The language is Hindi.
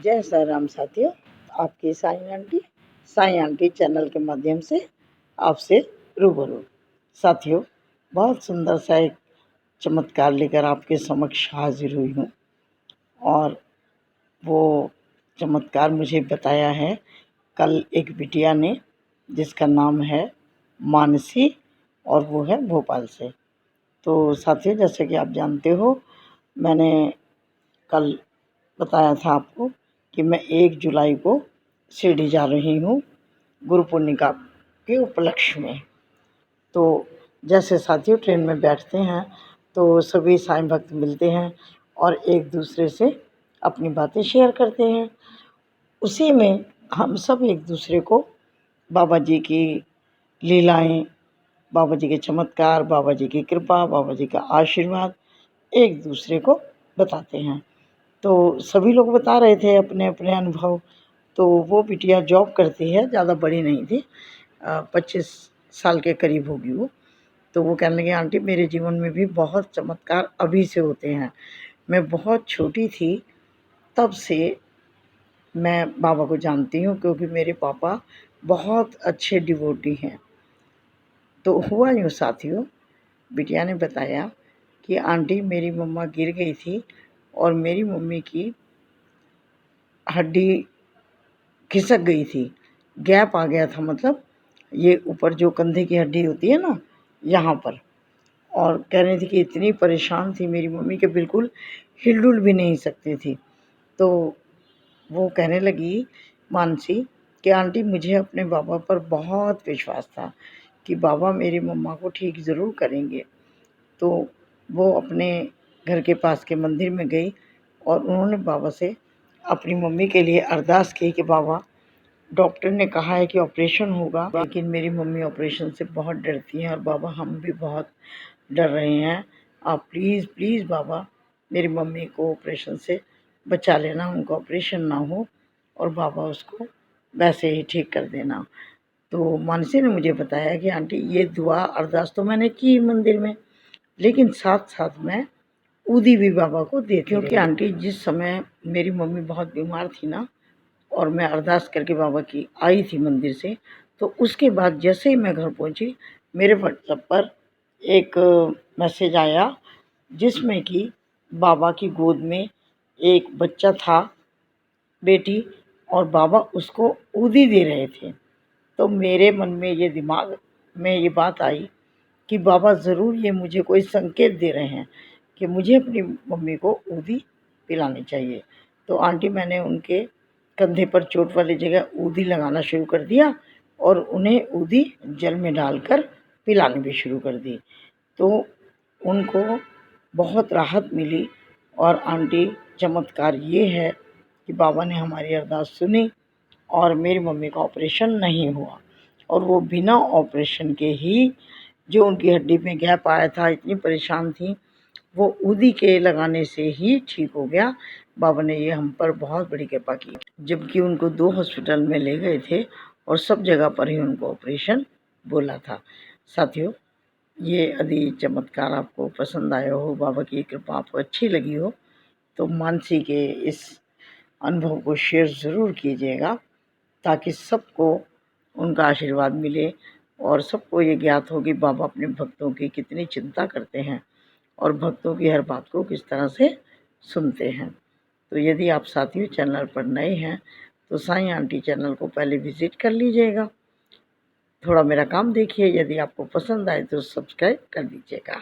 जय साई राम साथियों, आपकी साई आंटी चैनल के माध्यम से आपसे रूबरू। साथियों, बहुत सुंदर सा एक चमत्कार लेकर आपके समक्ष हाजिर हुई हूँ और वो चमत्कार मुझे बताया है कल एक बिटिया ने, जिसका नाम है मानसी और वो है भोपाल से। तो साथियों, जैसे कि आप जानते हो, मैंने कल बताया था आपको कि मैं 1 जुलाई को शिरडी जा रही हूँ गुरु पूर्णिमा के उपलक्ष्य में। तो जैसे साथियों ट्रेन में बैठते हैं तो सभी साईं भक्त मिलते हैं और एक दूसरे से अपनी बातें शेयर करते हैं। उसी में हम सब एक दूसरे को बाबा जी की लीलाएं, बाबा जी के चमत्कार, बाबा जी की कृपा, बाबा जी का आशीर्वाद एक दूसरे को बताते हैं। तो सभी लोग बता रहे थे अपने अपने अनुभव। तो वो बिटिया जॉब करती है, ज़्यादा बड़ी नहीं थी, 25 साल के करीब होगी वो। तो वो कहने लगी, आंटी मेरे जीवन में भी बहुत चमत्कार अभी से होते हैं। मैं बहुत छोटी थी तब से मैं बाबा को जानती हूँ, क्योंकि मेरे पापा बहुत अच्छे डिवोटी हैं। तो हुआ यूँ साथियों, बिटिया ने बताया कि आंटी मेरी मम्मा गिर गई थी और मेरी मम्मी की हड्डी खिसक गई थी, गैप आ गया था, मतलब ये ऊपर जो कंधे की हड्डी होती है ना, यहाँ पर। और कह रही थी कि इतनी परेशान थी मेरी मम्मी के बिल्कुल हिल-डुल भी नहीं सकती थी। तो वो कहने लगी मानसी कि आंटी मुझे अपने बाबा पर बहुत विश्वास था कि बाबा मेरी मम्मा को ठीक ज़रूर करेंगे। तो वो अपने घर के पास के मंदिर में गई और उन्होंने बाबा से अपनी मम्मी के लिए अरदास की कि बाबा, डॉक्टर ने कहा है कि ऑपरेशन होगा, लेकिन मेरी मम्मी ऑपरेशन से बहुत डरती हैं और बाबा हम भी बहुत डर रहे हैं। आप प्लीज़ प्लीज़ बाबा मेरी मम्मी को ऑपरेशन से बचा लेना, उनका ऑपरेशन ना हो और बाबा उसको वैसे ही ठीक कर देना। तो मानसी ने मुझे बताया कि आंटी ये दुआ अरदास तो मैंने की मंदिर में, लेकिन साथ साथ मैं ऊदी भी बाबा को देती रही। क्योंकि आंटी जिस समय मेरी मम्मी बहुत बीमार थी ना, और मैं अरदास करके बाबा की आई थी मंदिर से, तो उसके बाद जैसे ही मैं घर पहुंची, मेरे व्हाट्सएप पर एक मैसेज आया जिसमें कि बाबा की गोद में एक बच्चा था, बेटी, और बाबा उसको ऊदी दे रहे थे। तो मेरे मन में ये दिमाग में ये बात आई कि बाबा ज़रूर ये मुझे कोई संकेत दे रहे हैं कि मुझे अपनी मम्मी को ऊदी पिलानी चाहिए। तो आंटी मैंने उनके कंधे पर चोट वाली जगह ऊदी लगाना शुरू कर दिया और उन्हें ऊदी जल में डालकर पिलानी भी शुरू कर दी। तो उनको बहुत राहत मिली। और आंटी चमत्कार ये है कि बाबा ने हमारी अरदास सुनी और मेरी मम्मी का ऑपरेशन नहीं हुआ, और वो बिना ऑपरेशन के ही, जो उनकी हड्डी में गैप आया था, इतनी परेशान थी, वो ऊदी के लगाने से ही ठीक हो गया। बाबा ने ये हम पर बहुत बड़ी कृपा की, जबकि उनको 2 हॉस्पिटल में ले गए थे और सब जगह पर ही उनको ऑपरेशन बोला था। साथियों, ये यदि चमत्कार आपको पसंद आया हो, बाबा की कृपा आपको अच्छी लगी हो, तो मानसी के इस अनुभव को शेयर ज़रूर कीजिएगा, ताकि सबको उनका आशीर्वाद मिले और सबको ये ज्ञात हो कि बाबा अपने भक्तों की कितनी चिंता करते हैं और भक्तों की हर बात को किस तरह से सुनते हैं। तो यदि आप साथियों चैनल पर नए हैं तो साईं आंटी चैनल को पहले विज़िट कर लीजिएगा, थोड़ा मेरा काम देखिए, यदि आपको पसंद आए तो सब्सक्राइब कर दीजिएगा।